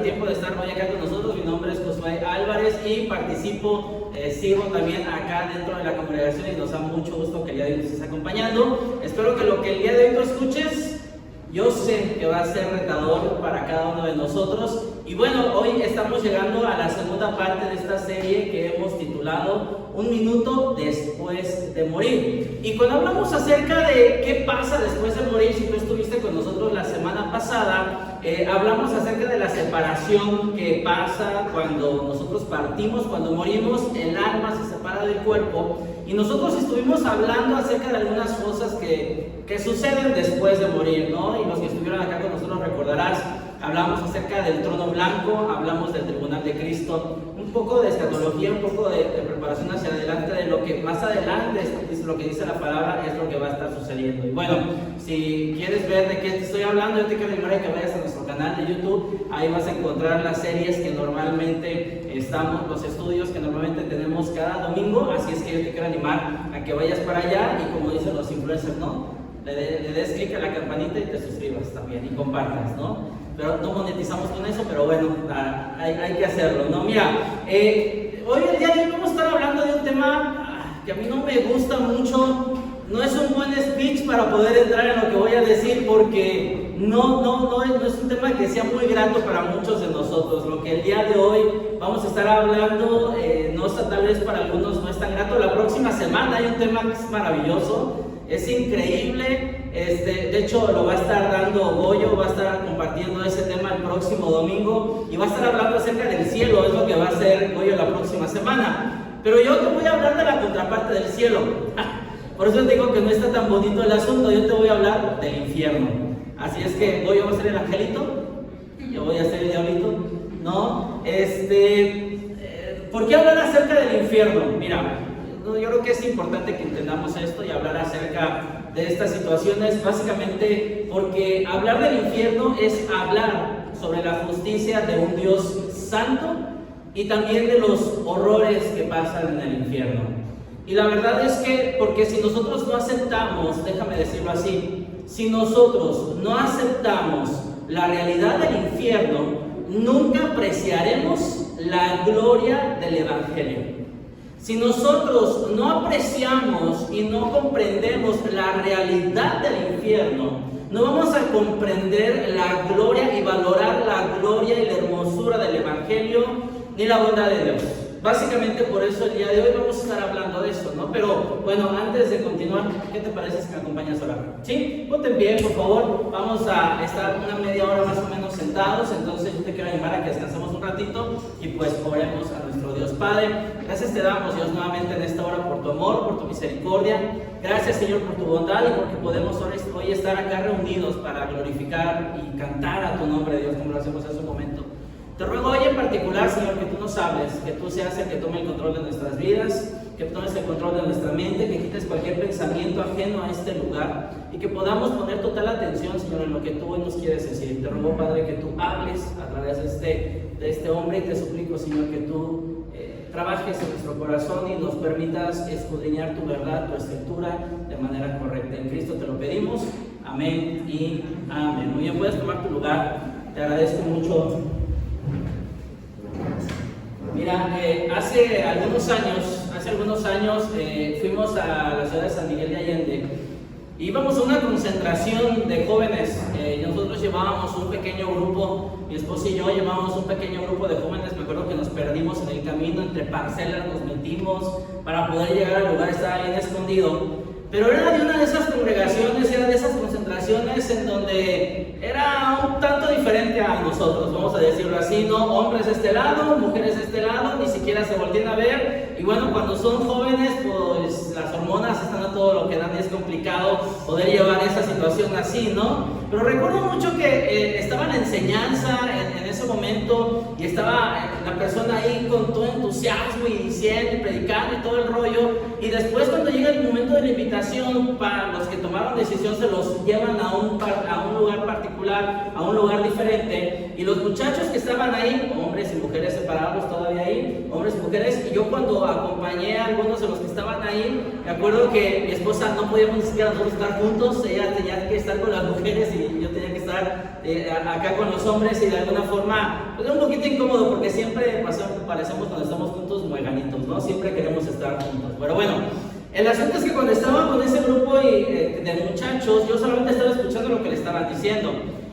tiempo de estar hoy acá con nosotros. Mi nombre es Josué Álvarez y participo, sigo también acá dentro de la congregación y nos da mucho gusto que el día de hoy nos estés acompañando. Espero que lo que el día de hoy tú escuches, yo sé que va a ser retador para cada uno de nosotros. Y bueno, hoy estamos llegando a la segunda parte de esta serie que hemos titulado Un minuto después de morir. Y cuando hablamos acerca de qué pasa después de morir, si tú estuviste con nosotros la semana pasada, hablamos acerca de la separación que pasa cuando nosotros partimos, cuando morimos, el alma se separa del cuerpo. Y nosotros estuvimos hablando acerca de algunas cosas que suceden después de morir, ¿no? Y los que estuvieron acá con nosotros recordarás, hablamos acerca del trono blanco, hablamos del tribunal de Cristo, un poco de escatología, un poco de preparación hacia adelante, de lo que más adelante es lo que dice la palabra, es lo que va a estar sucediendo. Y bueno, si quieres ver de qué te estoy hablando, yo te quiero animar a que vayas a nuestro canal de YouTube. Ahí vas a encontrar las series que normalmente estamos, los estudios que normalmente tenemos cada domingo, así es que yo te quiero animar a que vayas para allá y, como dicen los influencers, ¿no?, le des clic a la campanita y te suscribas también y compartas, ¿no? Pero no monetizamos con eso, pero bueno, hay que hacerlo, ¿no? Mira, hoy el día de hoy vamos a estar hablando de un tema que a mí no me gusta mucho. No es un buen speech para poder entrar en lo que voy a decir, porque no es un tema que sea muy grato para muchos de nosotros. Lo que el día de hoy vamos a estar hablando, no está, tal vez para algunos no es tan grato. La próxima semana hay un tema que es maravilloso, es increíble. De hecho, lo va a estar dando Goyo, va a estar compartiendo ese tema el próximo domingo y va a estar hablando acerca del cielo, es lo que va a hacer Goyo la próxima semana. Pero yo te voy a hablar de la contraparte del cielo. Por eso te digo que no está tan bonito el asunto. Yo te voy a hablar del infierno. Así es que Goyo va a ser el angelito, yo voy a ser el diablito, ¿no? ¿Por qué hablar acerca del infierno? Mira, yo creo que es importante que entendamos esto y hablar acerca de estas situaciones, básicamente porque hablar del infierno es hablar sobre la justicia de un Dios santo y también de los horrores que pasan en el infierno. Y la verdad es que, porque si nosotros no aceptamos, déjame decirlo así, si nosotros no aceptamos la realidad del infierno, nunca apreciaremos la gloria del Evangelio. Si nosotros no apreciamos y no comprendemos la realidad del infierno, no vamos a comprender la gloria y valorar la gloria y la hermosura del Evangelio ni la bondad de Dios. Básicamente por eso el día de hoy vamos a estar hablando de eso, ¿no? Pero bueno, antes de continuar, ¿qué te parece si me acompañas a orar? ¿Sí? Ponte en pie, por favor. Vamos a estar una media hora más o menos sentados, entonces yo te quiero animar a que descansemos un ratito y pues oremos a nuestro Dios. Padre, gracias te damos, Dios, nuevamente en esta hora por tu amor, por tu misericordia. Gracias, Señor, por tu bondad y porque podemos hoy estar acá reunidos para glorificar y cantar a tu nombre, Dios, como lo hacemos en su momento. Te ruego hoy en particular, Señor, que tú nos hables, que tú seas el que tome el control de nuestras vidas, que tomes el control de nuestra mente, que quites cualquier pensamiento ajeno a este lugar y que podamos poner total atención, Señor, en lo que tú hoy nos quieres decir. Te ruego, Padre, que tú hables a través de este hombre y te suplico, Señor, que tú trabajes en nuestro corazón y nos permitas escudriñar tu verdad, tu escritura de manera correcta. En Cristo te lo pedimos. Amén y amén. Muy bien, puedes tomar tu lugar. Te agradezco mucho. Mira, hace algunos años fuimos a la ciudad de San Miguel de Allende. Íbamos a una concentración de jóvenes. Nosotros llevábamos un pequeño grupo, mi esposa y yo llevábamos un pequeño grupo de jóvenes. Me acuerdo que nos perdimos en el camino, entre parcelas nos metimos para poder llegar al lugar, estaba bien escondido. Pero era de una de esas congregaciones, era de esas concentraciones en donde era un tanto diferente a nosotros, vamos a decirlo así, ¿no? Hombres de este lado, mujeres de este lado, ni siquiera se voltean a ver. Y bueno, cuando son jóvenes, pues las hormonas están a todo lo que dan y es complicado poder llevar esa situación así, ¿no? Pero recuerdo mucho que estaba la enseñanza en ese momento y estaba la persona ahí con todo entusiasmo y diciendo y predicando y todo el rollo. Y después, cuando llega el momento de la invitación, para los que tomaron decisión se los llevan a un lugar particular, a un lugar diferente. Y los muchachos que estaban ahí, hombres y mujeres separados todavía ahí, hombres y mujeres, y yo cuando acompañé a algunos de los que estaban ahí, me acuerdo que mi esposa no podíamos ni siquiera nosotros estar juntos, ella tenía que estar con las mujeres y yo tenía que estar estar acá con los hombres y de alguna forma, pues un poquito incómodo porque siempre parecemos cuando estamos juntos mueganitos, ¿no? Siempre queremos estar juntos. Pero bueno, el asunto es que cuando estaba con ese grupo de muchachos, yo solamente estaba escuchando lo que le estaban diciendo.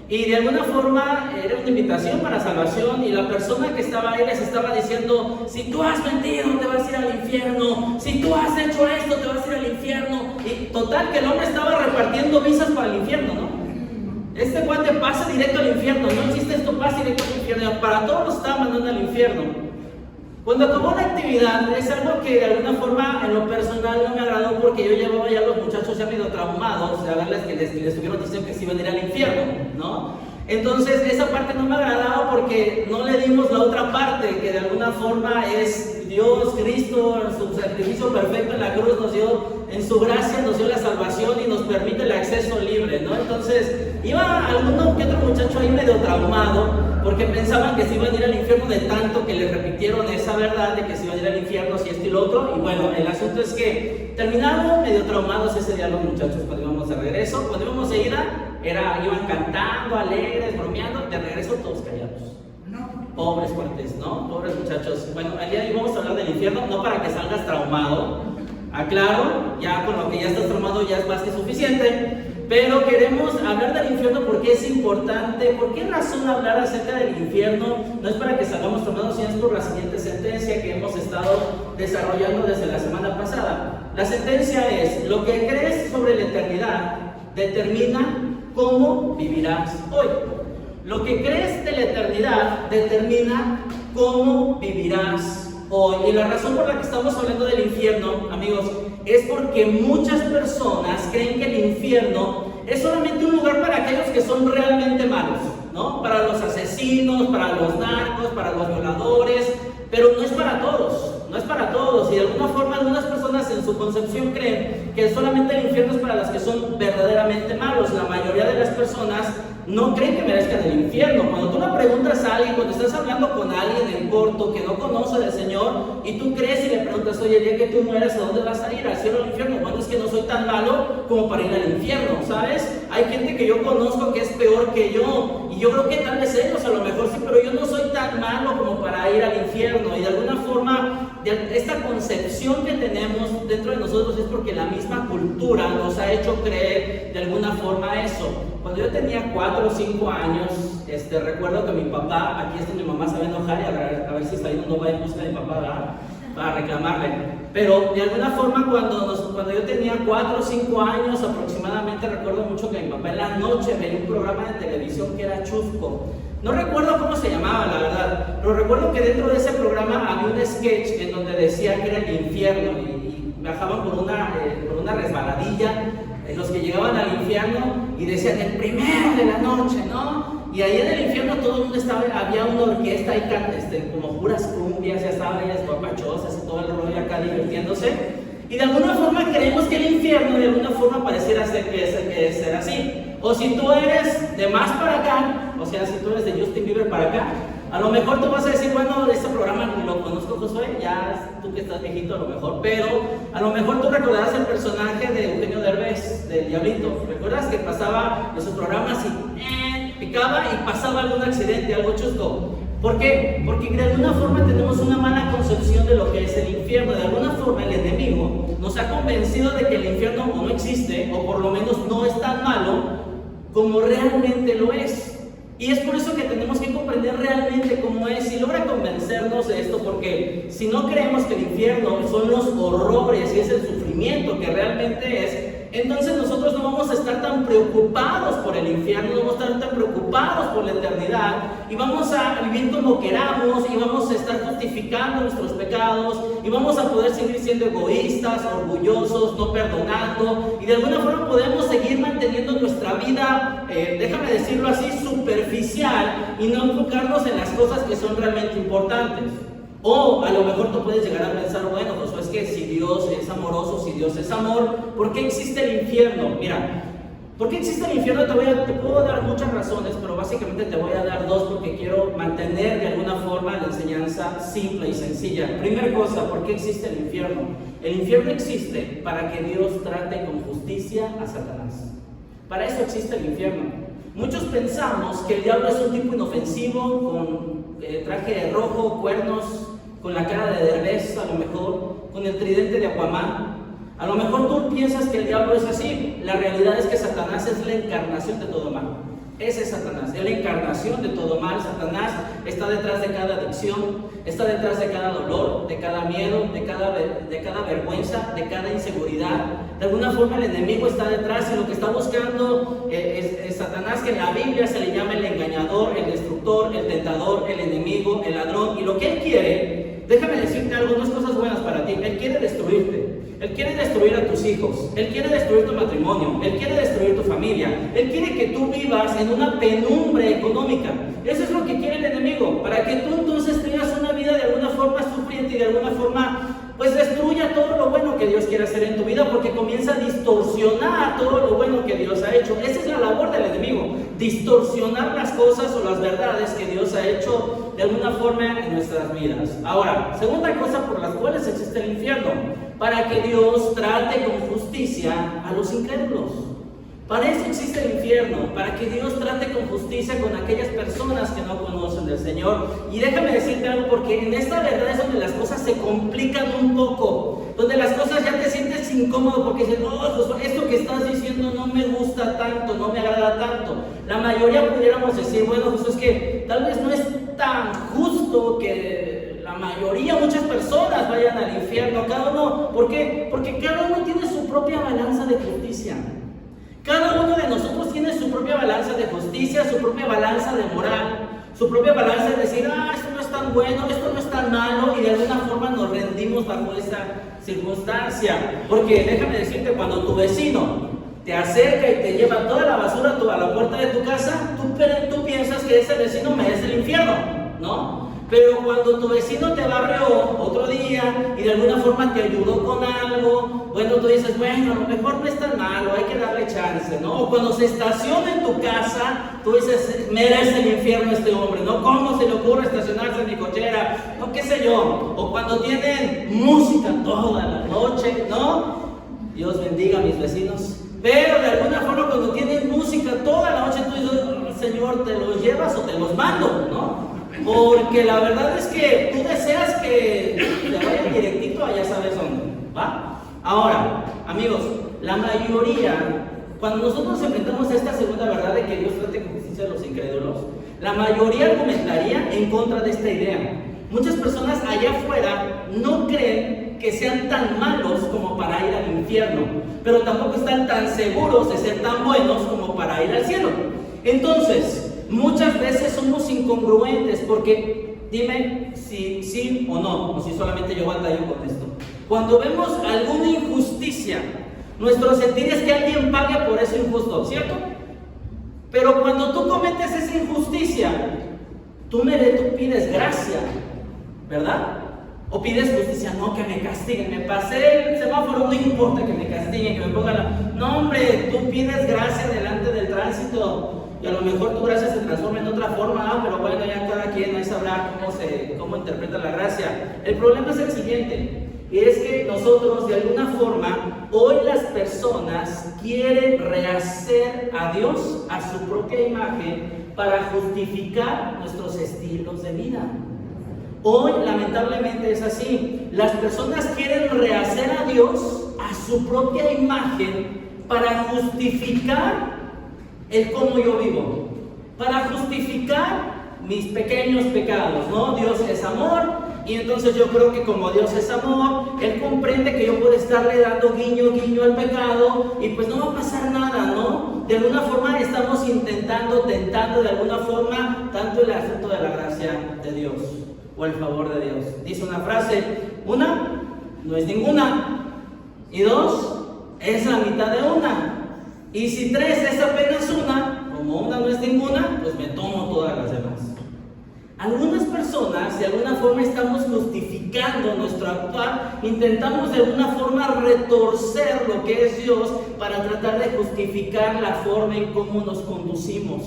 Y de alguna forma era una invitación para salvación y la persona que estaba ahí les estaba diciendo: si tú has mentido te vas a ir al infierno, si tú has hecho esto te vas a ir al infierno. Y total que el hombre estaba repartiendo visas para el infierno, ¿no? Este cuate pasa directo al infierno, no existe esto, pasa directo al infierno. Para todos los estaba mandando al infierno. Cuando acabó la actividad, es algo que de alguna forma en lo personal no me agradó porque yo llevaba ya a los muchachos ya medio traumados de verles que les estuvieron diciendo que se iban a ir al infierno, ¿no? Entonces esa parte no me agradaba porque no le dimos la otra parte que de alguna forma es Dios, Cristo, en su sacrificio perfecto en la cruz nos dio, en su gracia nos dio la salvación y nos permite el acceso libre, ¿no? Entonces iba alguno que otro muchacho ahí medio traumado porque pensaban que se iban a ir al infierno de tanto que les repitieron esa verdad de que se iban a ir al infierno, si esto y lo otro. Y bueno, el asunto es que terminaron medio traumados ese día los muchachos cuando íbamos de regreso. Cuando íbamos de ida, iban cantando, alegres, bromeando, de regreso todos callados. Pobres cuates, ¿no? Pobres muchachos. Bueno, el día de hoy vamos a hablar del infierno, no para que salgas traumado, aclaro, ya con lo que ya estás traumado ya es más que suficiente. Pero queremos hablar del infierno porque es importante. ¿Por qué razón hablar acerca del infierno? No es para que salgamos traumados, sino es por la siguiente sentencia que hemos estado desarrollando desde la semana pasada. La sentencia es: lo que crees sobre la eternidad determina cómo vivirás hoy. Lo que crees de la eternidad determina cómo vivirás hoy. Y la razón por la que estamos hablando del infierno, amigos, es porque muchas personas creen que el infierno es solamente un lugar para aquellos que son realmente malos, ¿no? Para los asesinos, para los narcos, para los violadores, pero no es para todos, no es para todos. Y de alguna forma algunas personas en su concepción creen que solamente el infierno es para las que son verdaderamente malos. La mayoría de las personas no creen que merezcan el infierno. Cuando tú le preguntas a alguien, cuando estás hablando con alguien en corto que no conoce del Señor y tú crees y le preguntas: oye, el día que tú mueras, ¿a dónde vas a ir? ¿Al cielo o al infierno? Bueno, es que no soy tan malo como para ir al infierno, ¿sabes? Hay gente que yo conozco que es peor que yo y yo creo que tal vez ellos a lo mejor sí, pero yo no soy tan malo como para ir al infierno. Y de alguna forma esta concepción que tenemos dentro de nosotros es porque la misma cultura nos ha hecho creer de alguna forma eso. Cuando yo tenía 4 o 5 años, recuerdo que mi papá, aquí está mi mamá, se va a enojar y a ver si está ahí, no va en busca de mi papá, ¿verdad? Para reclamarle. Pero de alguna forma cuando yo tenía 4 o 5 años aproximadamente, recuerdo mucho que mi papá en la noche veía un programa de televisión que era Chusco. No recuerdo cómo se llamaba, la verdad, pero recuerdo que dentro de ese programa había un sketch en donde decía que era el infierno y bajaban por una resbaladilla los que llegaban al infierno y decían: el primero de la noche, ¿no? Y ahí en el infierno todo el mundo había una orquesta y como puras cumbias, ya sabes, guapachosas y todo el rollo acá divirtiéndose. Y de alguna forma creemos que el infierno de alguna forma pareciera ser que ser así. O si tú eres de más para acá, o sea, si tú eres de Justin Bieber para acá, a lo mejor tú vas a decir: bueno, este programa lo conozco, Josué, ya tú que estás viejito a lo mejor, pero a lo mejor tú recordarás el personaje de Eugenio Derbez, del Diablito. ¿Recuerdas que pasaba en sus programas y picaba y pasaba algún accidente, algo chusco? ¿Por qué? Porque de alguna forma tenemos una mala concepción de lo que es el infierno. De alguna forma el enemigo nos ha convencido de que el infierno o no existe, o por lo menos no es tan malo como realmente lo es. Y es por eso que tenemos que comprender realmente cómo es y logra convencernos de esto, porque si no creemos que el infierno son los horrores y es el sufrimiento que realmente es, entonces nosotros no vamos a estar tan preocupados por el infierno, no vamos a estar tan preocupados por la eternidad y vamos a vivir como queramos y vamos a estar justificando nuestros pecados y vamos a poder seguir siendo egoístas, orgullosos, no perdonando y de alguna forma podemos seguir manteniendo nuestra vida, déjame decirlo así, superficial y no enfocarnos en las cosas que son realmente importantes. O a lo mejor tú puedes llegar a pensar: bueno, pues es que si Dios es amoroso, si Dios es amor, ¿por qué existe el infierno? Mira, ¿por qué existe el infierno? Te puedo dar muchas razones, pero básicamente te voy a dar 2 porque quiero mantener de alguna forma la enseñanza simple y sencilla. Primera cosa, ¿por qué existe el infierno? El infierno existe para que Dios trate con justicia a Satanás. Para eso existe el infierno. Muchos pensamos que el diablo es un tipo inofensivo, con traje rojo, cuernos, con la cara de Derbez, a lo mejor, con el tridente de Aquaman. A lo mejor tú piensas que el diablo es así. La realidad es que Satanás es la encarnación de todo mal. Ese es Satanás, es la encarnación de todo mal. Satanás está detrás de cada adicción, está detrás de cada dolor, de cada miedo, de cada vergüenza, de cada inseguridad. De alguna forma el enemigo está detrás y lo que está buscando es Satanás, que en la Biblia se le llama el engañador, el destructor, el tentador, el enemigo, el ladrón. Y lo que él quiere, déjame decirte algunas cosas buenas para ti, él quiere destruirte. Él quiere destruir a tus hijos, Él quiere destruir tu matrimonio, Él quiere destruir tu familia, Él quiere que tú vivas en una penumbre económica. Eso es lo que quiere el enemigo, para que tú entonces tengas una vida de alguna forma sufriente y de alguna forma pues destruya todo lo bueno que Dios quiere hacer en tu vida, porque comienza a distorsionar todo lo bueno que Dios ha hecho. Esa es la labor del enemigo, distorsionar las cosas o las verdades que Dios ha hecho de alguna forma en nuestras vidas. Ahora, segunda cosa por las cuales existe el infierno: para que Dios trate con justicia a los incrédulos. Para eso existe el infierno, para que Dios trate con justicia con aquellas personas que no conocen del Señor. Y déjame decirte algo, porque en esta verdad es donde las cosas se complican un poco, donde las cosas ya te sientes incómodo, porque dices, no, pues esto que estás diciendo no me gusta tanto, no me agrada tanto. La mayoría pudiéramos decir, bueno, pues es que tal vez no es tan justo que la mayoría, muchas personas vayan al infierno, cada uno. ¿Por qué? Porque cada uno tiene su propia balanza de justicia. Cada uno de nosotros tiene su propia balanza de justicia, su propia balanza de moral, su propia balanza de decir, esto no es tan bueno, esto no es tan malo, y de alguna forma nos rendimos bajo esa circunstancia. Porque déjame decirte, cuando tu vecino te acerca y te lleva toda la basura a la puerta de tu casa, tú piensas que ese vecino merece el infierno, ¿no? Pero cuando tu vecino te barrió otro día y de alguna forma te ayudó con algo, bueno, tú dices, bueno, a lo mejor no es tan malo, hay que darle chance, ¿no? O cuando se estaciona en tu casa, tú dices, merece el infierno este hombre, ¿no? ¿Cómo se le ocurre estacionarse en mi cochera? No, qué sé yo. O cuando tienen música toda la noche, ¿no? Dios bendiga a mis vecinos. Pero de alguna forma cuando tienen música toda la noche, tú dices, Señor, ¿te los llevas o te los mando, no? Porque la verdad es que tú deseas que te vayan directito allá sabes dónde, ¿va? Ahora, amigos, la mayoría, cuando nosotros enfrentamos a esta segunda verdad de que Dios trate con justicia a los incrédulos, la mayoría argumentaría en contra de esta idea. Muchas personas allá afuera no creen que sean tan malos como para ir al infierno, pero tampoco están tan seguros de ser tan buenos como para ir al cielo. Entonces, muchas veces somos incongruentes, porque dime si sí o no, o si solamente yo batallo con esto. Cuando vemos alguna injusticia, nuestro sentir es que alguien pague por eso injusto, ¿cierto? Pero cuando tú cometes esa injusticia, tú pides gracia, ¿verdad? O pides justicia, no, que me castiguen, me pasé el semáforo, no importa que me castiguen, que me pongan la... No, hombre, tú pides gracia delante del tránsito. Y a lo mejor tu gracia se transforma en otra forma, pero bueno, ya cada quien ahí sabrá cómo interpreta la gracia. El problema es el siguiente, y es que nosotros de alguna forma, hoy las personas quieren rehacer a Dios a su propia imagen para justificar nuestros estilos de vida. Hoy lamentablemente es así, las personas quieren rehacer a Dios a su propia imagen para justificar el cómo yo vivo, para justificar mis pequeños pecados, ¿no? Dios es amor, y entonces yo creo que como Dios es amor, Él comprende que yo puedo estarle dando guiño al pecado, y pues no va a pasar nada, ¿no? De alguna forma estamos tentando de alguna forma, tanto el asunto de la gracia de Dios, o el favor de Dios. Dice una frase, una, no es ninguna, y dos, es la mitad de una. Y si tres es apenas una, como una no es ninguna, pues me tomo todas las demás. Algunas personas de alguna forma estamos justificando nuestro actuar, intentamos de alguna forma retorcer lo que es Dios para tratar de justificar la forma en cómo nos conducimos.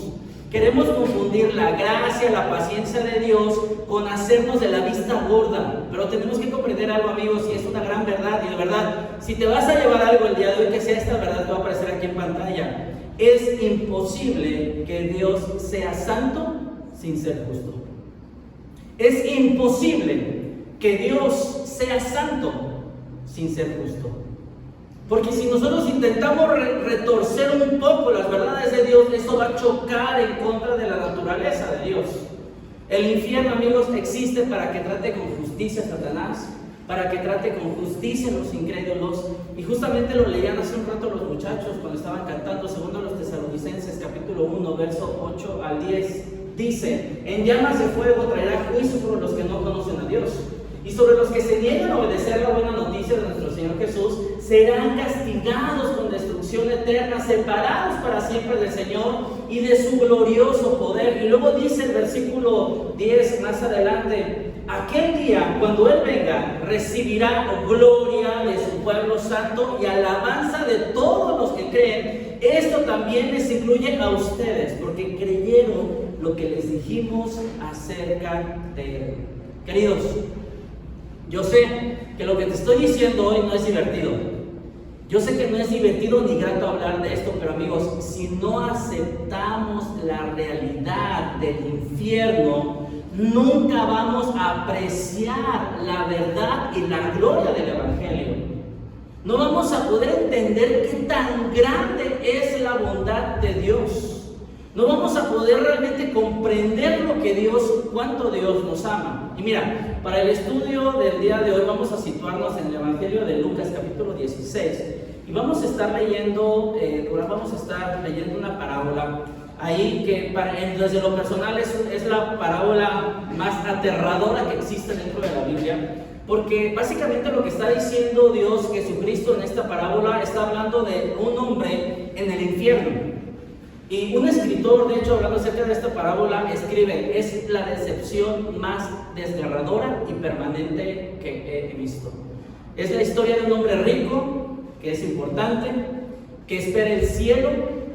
Queremos confundir la gracia, la paciencia de Dios con hacernos de la vista gorda. Pero tenemos que comprender algo, amigos, y es una gran verdad. Y de verdad, si te vas a llevar algo el día de hoy, que sea esta verdad que va a aparecer aquí en pantalla. es imposible que Dios sea santo sin ser justo. Es imposible que Dios sea santo sin ser justo. Porque si nosotros intentamos retorcer un poco las verdades de Dios, eso va a chocar en contra de la naturaleza de Dios. El infierno, amigos, existe para que trate con justicia a Satanás, para que trate con justicia a los incrédulos. Y justamente lo leían hace un rato los muchachos cuando estaban cantando, segundo a los Tesalonicenses, capítulo 1, verso 8 al 10. Dice: en llamas de fuego traerá juicio sobre los que no conocen a Dios. Y sobre los que se niegan a obedecer la buena noticia de nuestro Señor Jesús, serán castigados con destrucción eterna, separados para siempre del Señor y de su glorioso poder. Y luego dice el versículo 10 más adelante: aquel día, cuando Él venga, recibirá gloria de su pueblo santo y alabanza de todos los que creen. Esto también les incluye a ustedes, porque creyeron lo que les dijimos acerca de Él. Queridos, yo sé que lo que te estoy diciendo hoy no es divertido. Yo sé que no es divertido ni grato hablar de esto, pero amigos, si no aceptamos la realidad del infierno, nunca vamos a apreciar la verdad y la gloria del Evangelio. No vamos a poder entender qué tan grande es la bondad de Dios. No vamos a poder realmente comprender lo que Dios, cuánto Dios nos ama. Y mira, para el estudio del día de hoy vamos a situarnos en el Evangelio de Lucas, capítulo 16. Y vamos a estar leyendo una parábola ahí que desde lo personal es la parábola más aterradora que existe dentro de la Biblia. Porque básicamente lo que está diciendo Dios, Jesucristo, en esta parábola, está hablando de un hombre en el infierno. Y un escritor, de hecho, hablando acerca de esta parábola, escribe: es la decepción más desgarradora y permanente que he visto. Es la historia de un hombre rico, que es importante, que espera el cielo,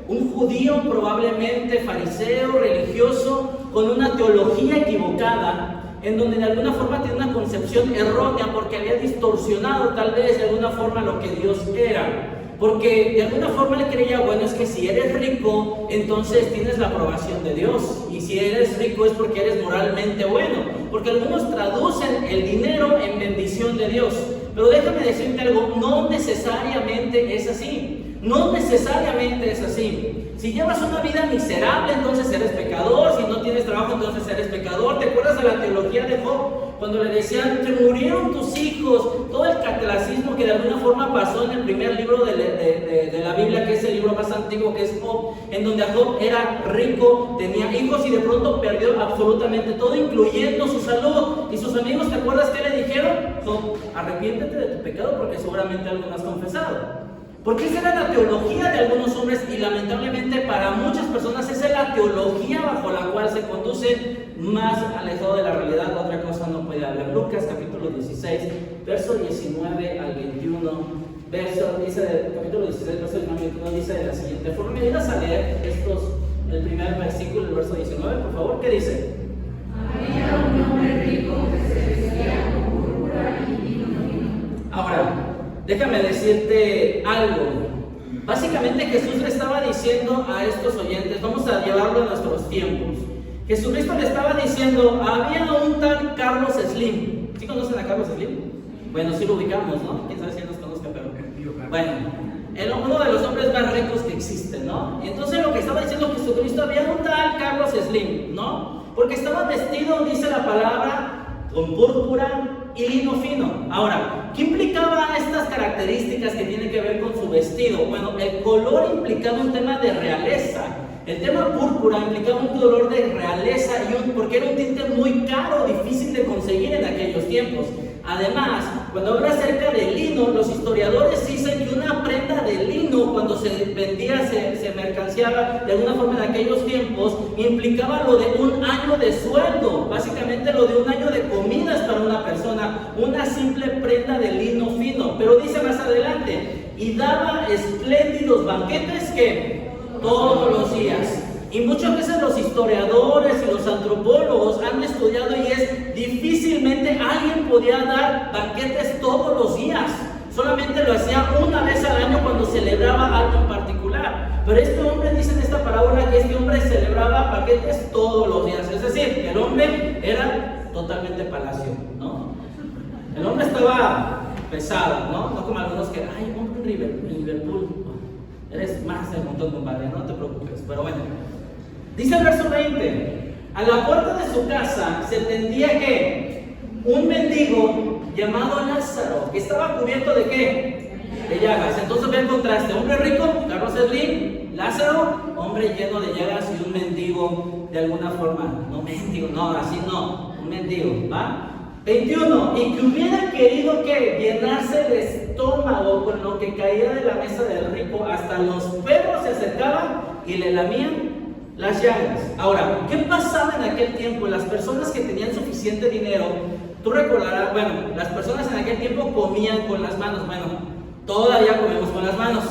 un judío probablemente fariseo, religioso, con una teología equivocada, en donde de alguna forma tiene una concepción errónea porque había distorsionado tal vez de alguna forma lo que Dios era. Porque de alguna forma le creía, bueno, es que si eres rico, entonces tienes la aprobación de Dios. Y si eres rico es porque eres moralmente bueno. Porque algunos traducen el dinero en bendición de Dios. Pero déjame decirte algo, no necesariamente es así. No necesariamente es así. Si llevas una vida miserable, entonces eres pecador. Si no tienes trabajo, entonces eres pecador. ¿Te acuerdas de la teología de Job? Cuando le decían: te murieron tus hijos. Todo el cataclismo que de alguna forma pasó en el primer libro de la Biblia, que es el libro más antiguo, que es Job, en donde Job era rico, tenía hijos y de pronto perdió absolutamente todo, incluyendo su salud. Y sus amigos, ¿te acuerdas qué le dijeron? Job, arrepiéntete de tu pecado porque seguramente algo no has confesado. Porque esa era la teología de algunos hombres y lamentablemente para muchas personas esa es la teología bajo la cual se conducen, más alejado de la realidad. Otra cosa no puede hablar. Lucas capítulo 16, verso 19 al 21. Capítulo 16, verso 21 dice de la siguiente forma. ¿Me ayudas a leer el primer versículo, el verso 19, por favor? ¿Qué dice? Había un hombre rico que se vestía con púrpura y lino fino. Ahora, déjame decirte algo. Básicamente Jesús le estaba diciendo a estos oyentes, vamos a llevarlo a nuestros tiempos. Jesucristo le estaba diciendo: había un tal Carlos Slim. ¿Sí conocen a Carlos Slim? Bueno, sí lo ubicamos, ¿no? Quién sabe si nos conozca, pero bueno, uno de los hombres más ricos que existen, ¿no? Y entonces lo que estaba diciendo Jesucristo: había un tal Carlos Slim, ¿no? Porque estaba vestido, dice la palabra, con púrpura y lino fino. Ahora, ¿qué implicaba estas características que tienen que ver con su vestido? Bueno, el color implicaba un tema de realeza. El tema púrpura implicaba un color de realeza porque era un tinte muy caro, difícil de conseguir en aquellos tiempos. Además, cuando habla acerca del lino, los historiadores dicen que una prenda de lino, cuando se vendía, se mercanciaba de alguna forma en aquellos tiempos, implicaba lo de un año de sueldo, básicamente lo de un año de comidas para una persona, una simple prenda de lino fino. Pero dice más adelante: y daba espléndidos banquetes que todos los días. Y muchas veces los historiadores y los antropólogos han estudiado y es difícilmente alguien podía dar banquetes todos los días. Solamente lo hacía una vez al año cuando celebraba algo en particular. Pero este hombre dice en esta parábola que este hombre celebraba banquetes todos los días. Es decir, que el hombre era totalmente palacio, ¿no? El hombre estaba pesado, ¿no? No como algunos que, ay, hombre en Liverpool, eres más del montón, compadre, no te preocupes. Pero bueno, dice el verso 20, a la puerta de su casa se tendía que un mendigo llamado Lázaro, que estaba cubierto de ¿qué? De llagas. Entonces ve el contraste, hombre rico, Carlos Slim, Lázaro, hombre lleno de llagas, y un mendigo de alguna forma, no mendigo, no, así no, un mendigo, ¿va? 21, y que hubiera querido que llenarse el estómago con lo que caía de la mesa del rico, hasta los perros se acercaban y le lamían las llagas. Ahora, ¿qué pasaba en aquel tiempo? Las personas que tenían suficiente dinero, tú recordarás, bueno, las personas en aquel tiempo comían con las manos. Bueno, todavía comemos con las manos,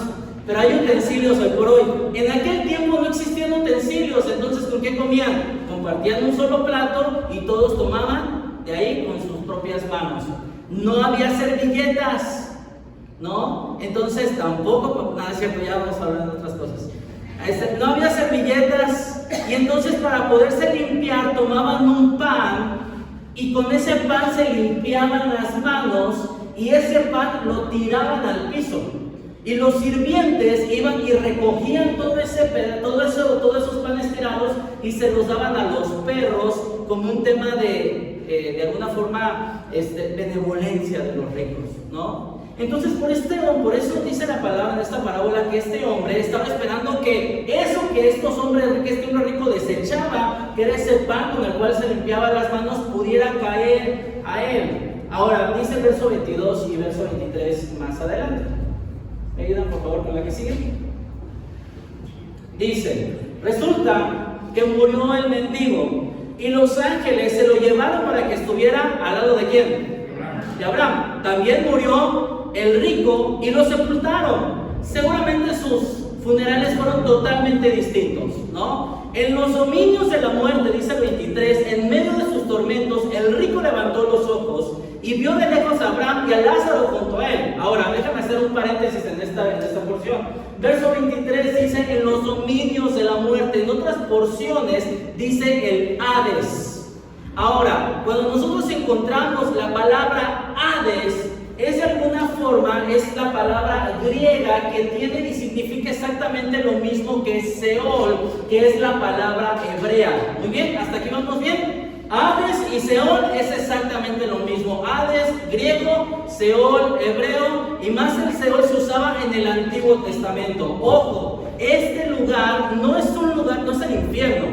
pero hay utensilios hoy por hoy. En aquel tiempo no existían utensilios, entonces ¿con qué comían? Compartían un solo plato y todos tomaban de ahí con sus propias manos. No había servilletas, ¿no? Entonces tampoco, nada, es cierto, ya vamos a hablar de otras cosas. No había servilletas, y entonces para poderse limpiar tomaban un pan y con ese pan se limpiaban las manos, y ese pan lo tiraban al piso, y los sirvientes iban y recogían todos esos panes tirados y se los daban a los perros como un tema de alguna forma benevolencia de los ricos, ¿no? Entonces por eso dice la palabra en esta parábola que este hombre estaba esperando que eso que este hombre rico desechaba, que era ese pan con el cual se limpiaba las manos, pudiera caer a él. Ahora dice el verso 22 y verso 23 más adelante. ¿Me ayudan por favor con la que sigue? Dice, resulta que murió el mendigo y los ángeles se lo llevaron para que estuviera al lado de ¿quién? De Abraham. También murió el rico y lo sepultaron. Seguramente sus funerales fueron totalmente distintos, ¿no? En los dominios de la muerte, dice el 23, en medio de sus tormentos, el rico levantó los ojos y vio de lejos a Abraham y a Lázaro junto a él. Ahora, déjame hacer un paréntesis en esta porción. Verso 23 dice en los dominios de la muerte. En otras porciones dice el Hades. Ahora, cuando nosotros encontramos la palabra Hades, es de alguna forma, es la palabra griega que tiene y significa exactamente lo mismo que Seol, que es la palabra hebrea. Muy bien, hasta aquí vamos bien. Hades y Seol es exactamente lo mismo. Hades, griego, Seol, hebreo, y más el Seol se usaba en el Antiguo Testamento. Ojo, este lugar no es un lugar, no es el infierno.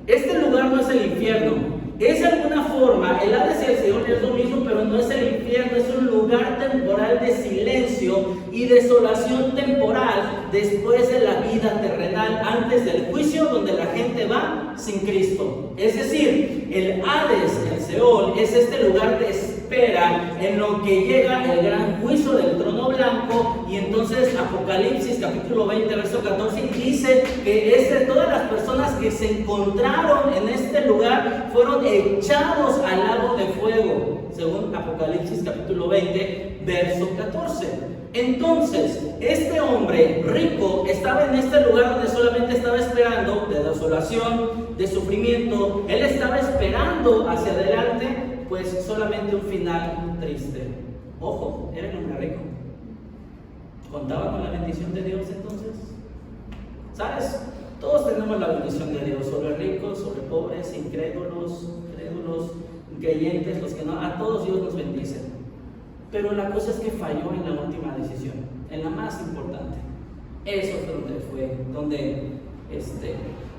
Este lugar no es el infierno. Es de alguna forma, el Hades y el Seol es lo mismo, pero no es el infierno, es un lugar temporal de silencio y desolación temporal después de la vida terrenal, antes del juicio donde la gente va sin Cristo. Es decir, el Hades, el Seol, es este lugar de espera en lo que llega el gran juicio del trono blanco, y entonces Apocalipsis capítulo 20 verso 14 dice que todas las personas que se encontraron en este lugar fueron echados al lago de fuego, según Apocalipsis capítulo 20 verso 14. Entonces, este hombre rico estaba en este lugar donde solamente estaba esperando de desolación, de sufrimiento. Él estaba esperando hacia adelante, pues solamente un final triste. Ojo, era un hombre rico. ¿Contaba con la bendición de Dios entonces? ¿Sabes? Todos tenemos la bendición de Dios, sobre ricos, sobre pobres, incrédulos, crédulos, creyentes, los que no, a todos Dios nos bendice. Pero la cosa es que falló en la última decisión, en la más importante. Eso fue donde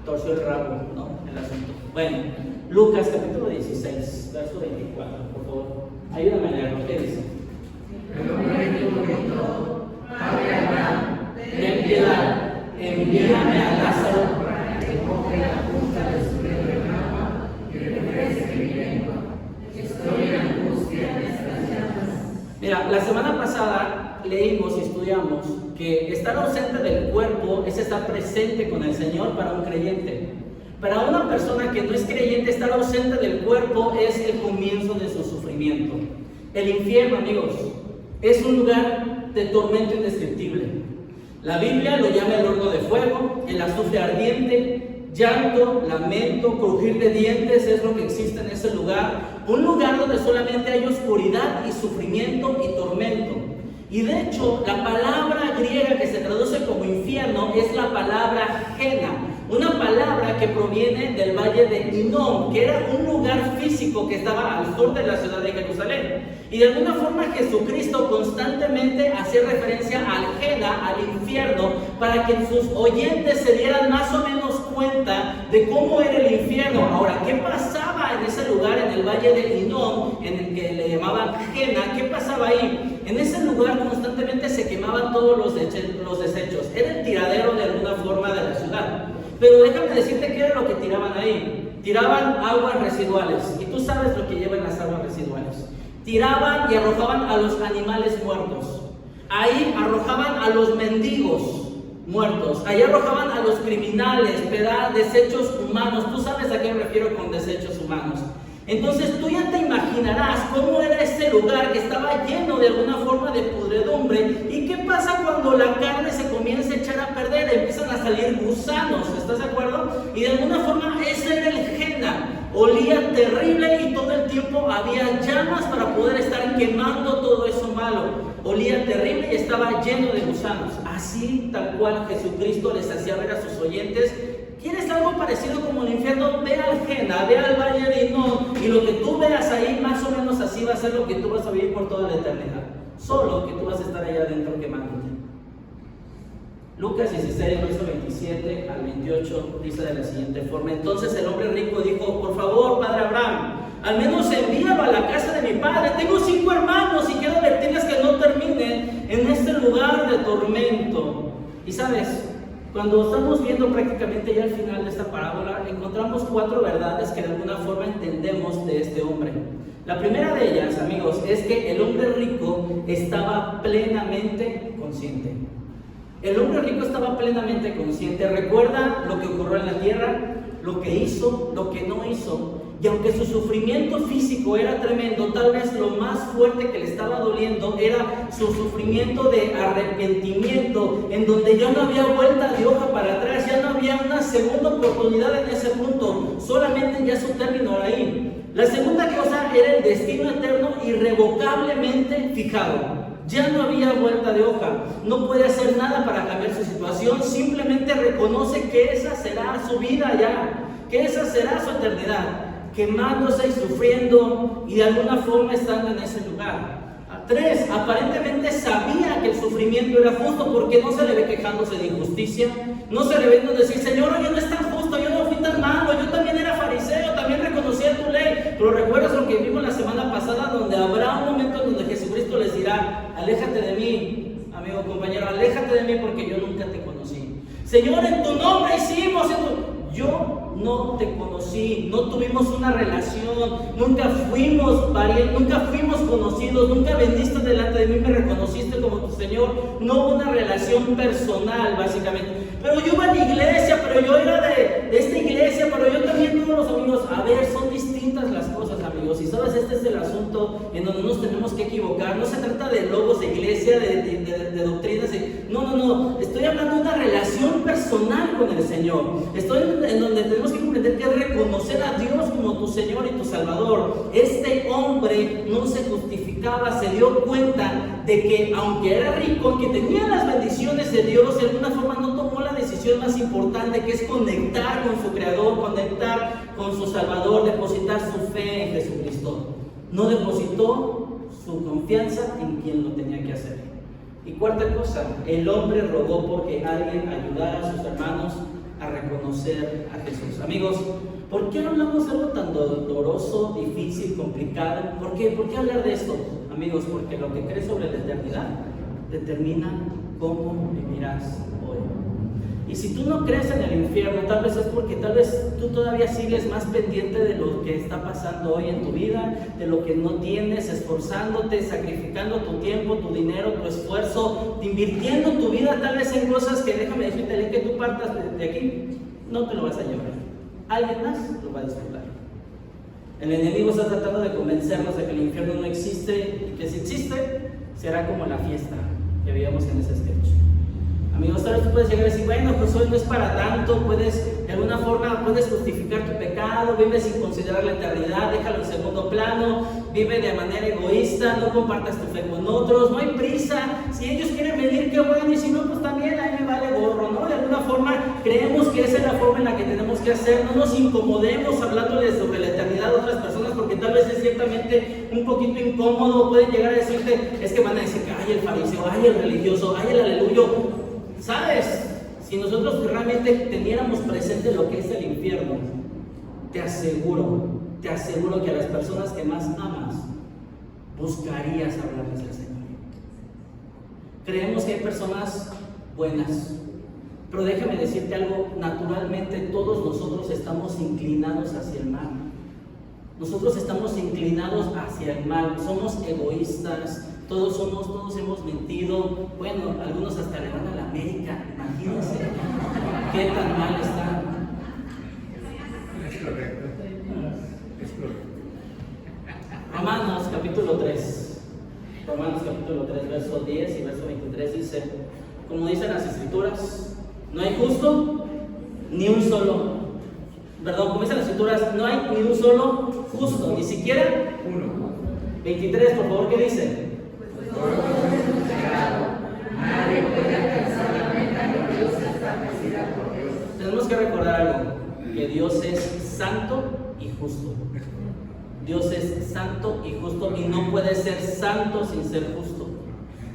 torció el rabo, ¿no? El asunto. Bueno, Lucas capítulo 16, verso 24, por favor. Ayúdame a leerlo, ¿qué dice? El hombre rico gritó: Padre Abraham, ten piedad, envíame a Lázaro para que coge la punta de su dedo en agua y refresque mi lengua. Estoy en angustia en estas llamas. Mira, la semana pasada leímos y estudiamos que estar ausente del cuerpo es estar presente con el Señor para un creyente. Para una persona que no es creyente, estar ausente del cuerpo es el comienzo de su sufrimiento. El infierno, amigos, es un lugar de tormento indescriptible. La Biblia lo llama el horno de fuego, el azufre ardiente, llanto, lamento, crujir de dientes es lo que existe en ese lugar. Un lugar donde solamente hay oscuridad y sufrimiento y tormento. Y de hecho, la palabra griega que se traduce como infierno es la palabra Gena, una palabra que proviene del valle de Hinnom, que era un lugar físico que estaba al sur de la ciudad de Jerusalén. Y de alguna forma Jesucristo constantemente hacía referencia al Gena, al infierno, para que sus oyentes se dieran más o menos cuenta de cómo era el infierno. Ahora, ¿qué pasaba en ese lugar, en el valle de Hinnom, en el que le llamaban Gena? ¿Qué pasaba ahí? En ese lugar constantemente se quemaban todos los desechos. Era el tiradero de alguna forma de la ciudad. Pero déjame decirte qué era lo que tiraban ahí. Tiraban aguas residuales. Y tú sabes lo que llevan las aguas residuales. Tiraban y arrojaban a los animales muertos. Ahí arrojaban a los mendigos muertos. Ahí arrojaban a los criminales, desechos humanos. Tú sabes a qué me refiero con desechos humanos. Entonces tú ya te imaginarás cómo era este lugar que estaba lleno de alguna forma de pudredumbre. ¿Y qué pasa cuando la carne se comienza a echar a perder? Empiezan a salir gusanos, ¿estás de acuerdo? Y de alguna forma ese era el Gena. Olía terrible y todo el tiempo había llamas para poder estar quemando todo eso malo. Olía terrible y estaba lleno de gusanos. Así tal cual Jesucristo les hacía ver a sus oyentes. ¿Quieres algo parecido como el infierno? Ve al Gena, ve al valle de Hinnom, y lo que tú veas ahí, más o menos así va a ser lo que tú vas a vivir por toda la eternidad. Solo que tú vas a estar allá adentro quemándote. Lucas 16, verso 27 al 28 dice de la siguiente forma: entonces el hombre rico dijo: por favor, padre Abraham, al menos envíalo a la casa de mi padre. Tengo 5 hermanos y quiero advertirles que no terminen en este lugar de tormento. Y sabes, cuando estamos viendo prácticamente ya al final de esta parábola, encontramos 4 verdades que de alguna forma entendemos de este hombre. La primera de ellas, amigos, es que el hombre rico estaba plenamente consciente. El hombre rico estaba plenamente consciente. Recuerda lo que ocurrió en la tierra, lo que hizo, lo que no hizo. Y aunque su sufrimiento físico era tremendo, tal vez lo más fuerte que le estaba doliendo era su sufrimiento de arrepentimiento, en donde ya no había vuelta de hoja para atrás, ya no había una segunda oportunidad en ese punto, solamente ya su término era ahí. La segunda cosa era el destino eterno irrevocablemente fijado. Ya no había vuelta de hoja, no puede hacer nada para cambiar su situación, simplemente reconoce que esa será su vida ya, que esa será su eternidad, quemándose y sufriendo y de alguna forma estando en ese lugar. 3, aparentemente sabía que el sufrimiento era justo porque no se le ve quejándose de injusticia, no se le ve decir: Señor, oye, no es tan justo, yo no fui tan malo, yo también era fariseo, también reconocía tu ley. Pero recuerdas lo que vimos la semana pasada, donde habrá un momento en donde Jesucristo les dirá: aléjate de mí, amigo, compañero, aléjate de mí porque yo nunca te conocí. Señor, en tu nombre hicimos esto. Yo no te conocí, no tuvimos una relación, nunca fuimos parientes, nunca fuimos conocidos, nunca veniste delante de mí, me reconociste como tu Señor. No hubo una relación personal, básicamente. Pero yo iba a la iglesia, pero yo era de esta iglesia, pero yo también todos los amigos. A ver, son distintas las cosas, amigos. Y sabes, este es el asunto en donde nos tenemos que equivocar. No se trata de logos de iglesia, de doctrinas. No. Estoy hablando de una relación personal con el Señor. Estoy en donde tenemos que comprender que es reconocer a Dios como tu Señor y tu Salvador. Este hombre no se justificaba, se dio cuenta de que aunque era rico, que tenía las bendiciones de Dios, de alguna forma no tomó la decisión más importante, que es conectar con su Creador, conectar con su Salvador, depositar su fe en Jesucristo. No depositó su confianza en quien lo tenía que hacer. Y cuarta cosa, el hombre rogó porque alguien ayudara a sus hermanos a reconocer a Jesús. Amigos, ¿por qué hablamos de algo tan doloroso, difícil, complicado? ¿Por qué? ¿Por qué hablar de esto? Amigos, porque lo que crees sobre la eternidad determina cómo vivirás hoy. Y si tú no crees en el infierno, tal vez es porque tal vez tú todavía sigues más pendiente de lo que está pasando hoy en tu vida, de lo que no tienes, esforzándote, sacrificando tu tiempo, tu dinero, tu esfuerzo, invirtiendo tu vida tal vez en cosas que, déjame decirte, que tú partas de aquí, no te lo vas a llevar. Alguien más lo va a disfrutar. El enemigo está tratando de convencernos de que el infierno no existe y que si existe, será como la fiesta que veíamos en ese sketch. Amigos, tal vez tú puedes llegar a decir, bueno, pues hoy no es para tanto, puedes, de alguna forma, puedes justificar tu pecado, vive sin considerar la eternidad, déjalo en segundo plano, vive de manera egoísta, no compartas tu fe con otros, no hay prisa, si ellos quieren venir, qué bueno, y si no, pues también a mí me vale gorro, ¿no? De alguna forma, creemos que esa es la forma en la que tenemos que hacer, no nos incomodemos hablándoles sobre la eternidad a otras personas, porque tal vez es ciertamente un poquito incómodo, pueden llegar a decirte, es que van a decir que ay el fariseo, ay el religioso, ay el aleluyo. ¿Sabes? Si nosotros realmente teniéramos presente lo que es el infierno, te aseguro que a las personas que más amas, buscarías hablarles del Señor. Creemos que hay personas buenas, pero déjame decirte algo, naturalmente todos nosotros estamos inclinados hacia el mal. Nosotros estamos inclinados hacia el mal, somos egoístas, todos hemos mentido, bueno, algunos hasta le van a la América, imagínense qué tan mal está. Es correcto. Romanos capítulo 3, verso 10 y verso 23 dice, como dicen las Escrituras, no hay justo ni un solo. Perdón, como dicen las Escrituras, no hay ni un solo justo, ni siquiera uno. 23, por favor, ¿qué dice? Nadie puede alcanzar la meta que Dios establecida por Dios. Tenemos que recordar algo, que Dios es santo y justo. Dios es santo y justo y no puede ser santo sin ser justo.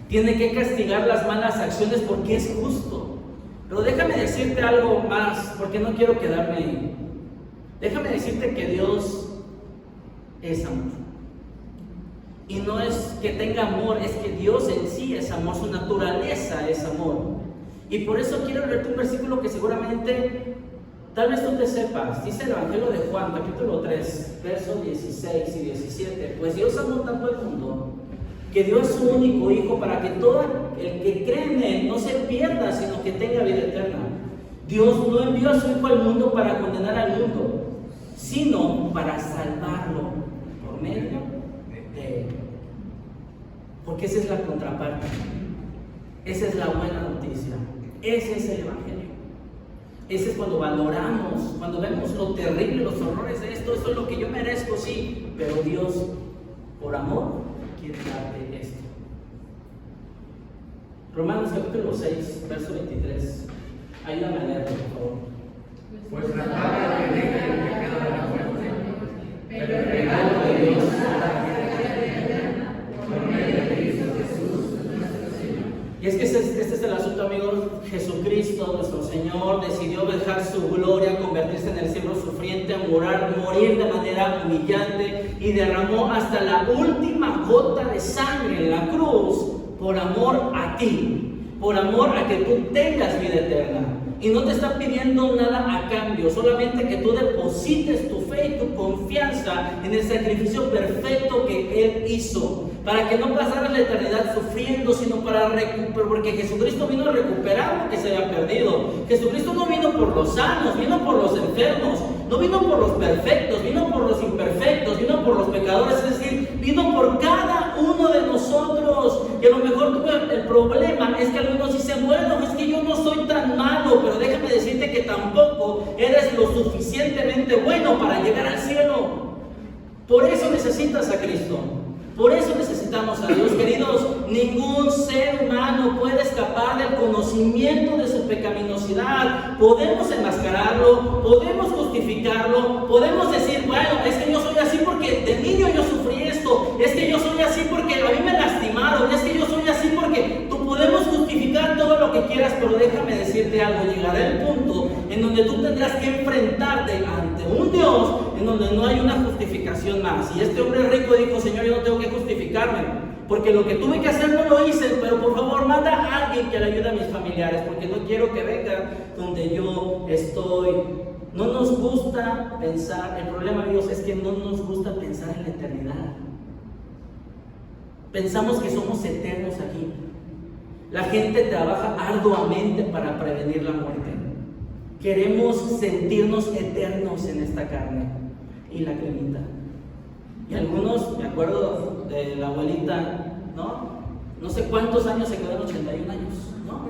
Tiene que castigar las malas acciones porque es justo. Pero déjame decirte algo más, porque no quiero quedarme ahí. Déjame decirte que Dios es amor. Y no es que tenga amor, es que Dios en sí es amor, su naturaleza es amor. Y por eso quiero leerte un versículo que seguramente tal vez tú te sepas. Dice el Evangelio de Juan, capítulo 3, versos 16 y 17. Pues Dios amó tanto al mundo que dio a su único Hijo para que todo el que cree en Él no se pierda, sino que tenga vida eterna. Dios no envió a su Hijo al mundo para condenar al mundo, sino para salvarlo por medio de Él. Porque esa es la contraparte. Esa es la buena noticia. Ese es el Evangelio. Ese es cuando valoramos, cuando vemos lo terrible, los horrores de esto es lo que yo merezco, sí, pero Dios, por amor, quiere darte esto. Romanos capítulo 6, verso 23. Ayúdame a leerlo, por favor. Pues la paga que deja el pecado de la muerte, Pero el regalo de Dios es la vida eterna por medio de Cristo Jesús, nuestro Señor. Y es que este es el asunto, amigos. Jesucristo, nuestro Señor, decidió dejar su gloria, convertirse en el siervo sufriente, morir de manera humillante y derramó hasta la última gota de sangre en la cruz por amor a ti, por amor a que tú tengas vida eterna. Y no te está pidiendo nada a cambio, solamente que tú deposites tu fe y tu confianza en el sacrificio perfecto que Él hizo, para que no pasaras la eternidad sufriendo, sino para recuperar, porque Jesucristo vino a recuperar lo que se había perdido. Jesucristo no vino por los sanos, vino por los enfermos, no vino por los perfectos, vino por los imperfectos, vino por los pecadores, es decir, vino por cada uno de nosotros. Y a lo mejor el problema es que algunos dicen, bueno, es que yo no soy tan malo, pero déjame decirte que tampoco eres lo suficientemente bueno para llegar al cielo. Por eso necesitas a Cristo. Por eso necesitamos a Dios, queridos. Ningún ser humano puede escapar del conocimiento de su pecaminosidad. Podemos enmascararlo, podemos justificarlo, podemos decir, bueno, es que yo soy así porque de niño yo sufrí esto, es que yo soy así porque a mí me lastimaron, es que yo soy así porque tú podemos justificar todo lo que quieras, pero déjame decirte algo, llegará el punto en donde tú tendrás que enfrentarte ante un Dios en donde no hay una justificación más. Y este hombre rico dijo, Señor, yo no tengo que justificarme, porque lo que tuve que hacer no lo hice, pero por favor manda a alguien que le ayude a mis familiares, porque no quiero que vengan donde yo estoy. No nos gusta pensar, el problema, amigos, es que no nos gusta pensar en la eternidad. Pensamos que somos eternos aquí. La gente trabaja arduamente para prevenir la muerte. Queremos sentirnos eternos en esta carne y la cremita. Y algunos, me acuerdo de la abuelita, ¿no? No sé cuántos años se quedó en 81 años, ¿no?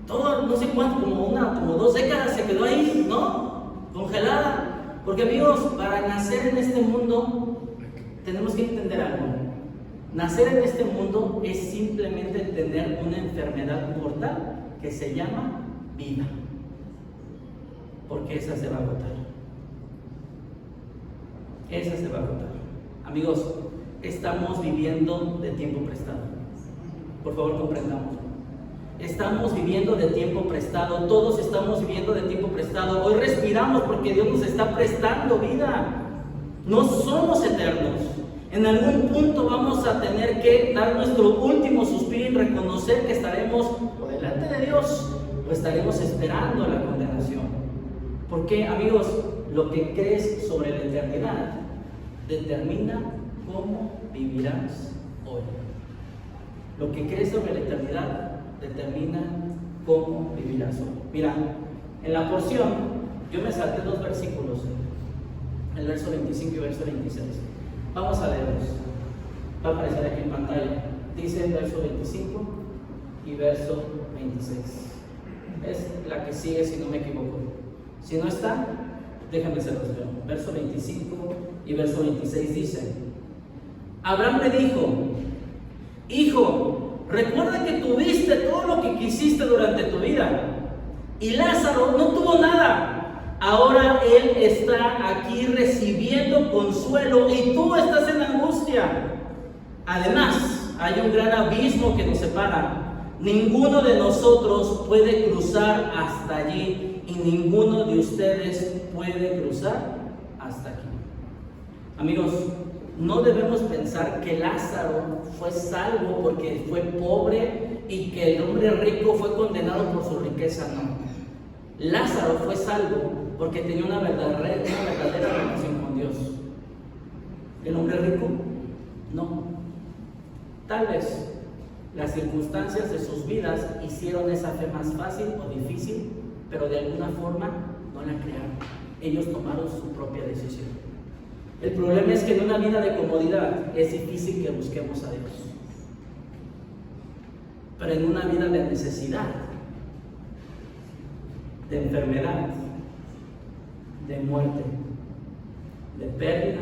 todo, no sé cuánto, como 2 décadas se quedó ahí, ¿no? Congelada. Porque amigos, para nacer en este mundo tenemos que entender algo. Nacer en este mundo es simplemente tener una enfermedad mortal que se llama vida. Porque esa se va a agotar. Esa se va a agotar. Amigos, estamos viviendo de tiempo prestado. Por favor, comprendamos. Estamos viviendo de tiempo prestado. Todos estamos viviendo de tiempo prestado. Hoy respiramos porque Dios nos está prestando vida. No somos eternos. En algún punto vamos a tener que dar nuestro último suspiro y reconocer que estaremos o delante de Dios o estaremos esperando la condenación. Porque, amigos, lo que crees sobre la eternidad determina cómo vivirás hoy. Lo que crees sobre la eternidad determina cómo vivirás hoy. Mira, en la porción yo me salté 2 versículos, el verso 25 y el verso 26. Vamos a leerlos. Va a aparecer aquí en pantalla. Dice el verso 25 y verso 26. Es la que sigue, si no me equivoco. Si no está, déjame se los leo. Verso 25 y verso 26 dice: Abraham le dijo: Hijo, recuerda que tuviste todo lo que quisiste durante tu vida, y Lázaro no tuvo nada. Ahora él está aquí recibiendo consuelo y tú estás en angustia. Además, hay un gran abismo que nos separa. Ninguno de nosotros puede cruzar hasta allí y ninguno de ustedes puede cruzar hasta aquí. Amigos, no debemos pensar que Lázaro fue salvo porque fue pobre y que el hombre rico fue condenado por su riqueza. No. Lázaro fue salvo porque tenía una verdadera relación con Dios. ¿El hombre rico? No. Tal vez las circunstancias de sus vidas hicieron esa fe más fácil o difícil, pero de alguna forma no la crearon. Ellos tomaron su propia decisión. El problema es que en una vida de comodidad es difícil que busquemos a Dios. Pero en una vida de necesidad, de enfermedad, de muerte, de pérdida,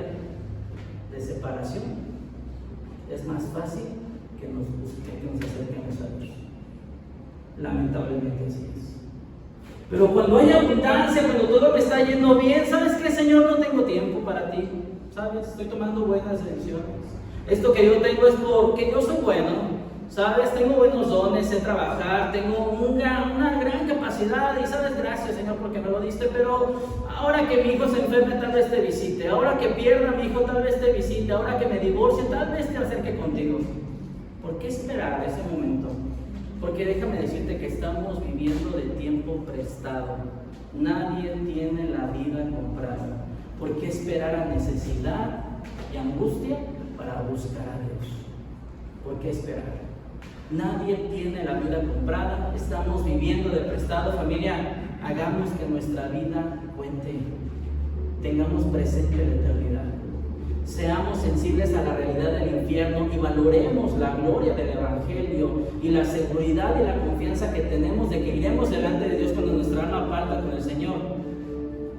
de separación, es más fácil que nos acerquemos a Dios. Lamentablemente así es. Pero cuando hay abundancia, cuando todo me está yendo bien, ¿sabes qué, Señor? No tengo tiempo para ti. ¿Sabes? Estoy tomando buenas decisiones. Esto que yo tengo es porque yo soy bueno. ¿Sabes? Tengo buenos dones, sé trabajar, tengo una gran capacidad y sabes, gracias Señor porque me lo diste, pero ahora que mi hijo se enferme tal vez te visite, ahora que pierda a mi hijo tal vez te visite, ahora que me divorcie tal vez te acerque contigo. ¿Por qué esperar ese momento? Porque déjame decirte que estamos viviendo de tiempo prestado. Nadie tiene la vida comprada. ¿Por qué esperar a necesidad y angustia para buscar a Dios? ¿Por qué esperar? Nadie tiene la vida comprada, estamos viviendo de prestado. Familia, hagamos que nuestra vida cuente, tengamos presente la eternidad, seamos sensibles a la realidad del infierno y valoremos la gloria del Evangelio y la seguridad y la confianza que tenemos de que iremos delante de Dios cuando nuestra alma parta con el Señor.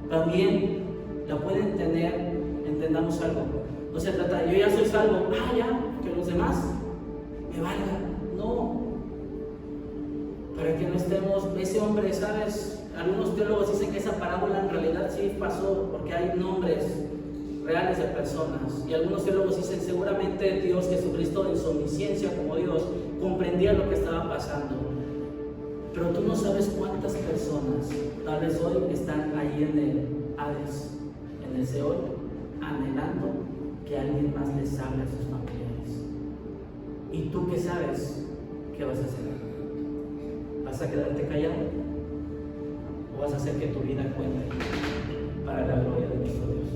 También la pueden tener, entendamos algo, no se trata de yo ya soy salvo, ya, que los demás me valgan. No, para que no estemos, ese hombre, ¿sabes? Algunos teólogos dicen que esa parábola en realidad sí pasó porque hay nombres reales de personas, y algunos teólogos dicen seguramente Dios Jesucristo en su omnisciencia como Dios comprendía lo que estaba pasando, pero tú no sabes cuántas personas tal vez hoy están ahí en el Hades, en el Seol, anhelando que alguien más les hable a sus familiares. ¿Y tú qué sabes? ¿Qué vas a hacer? ¿Vas a quedarte callado? ¿O vas a hacer que tu vida cuente para la gloria de nuestro Dios?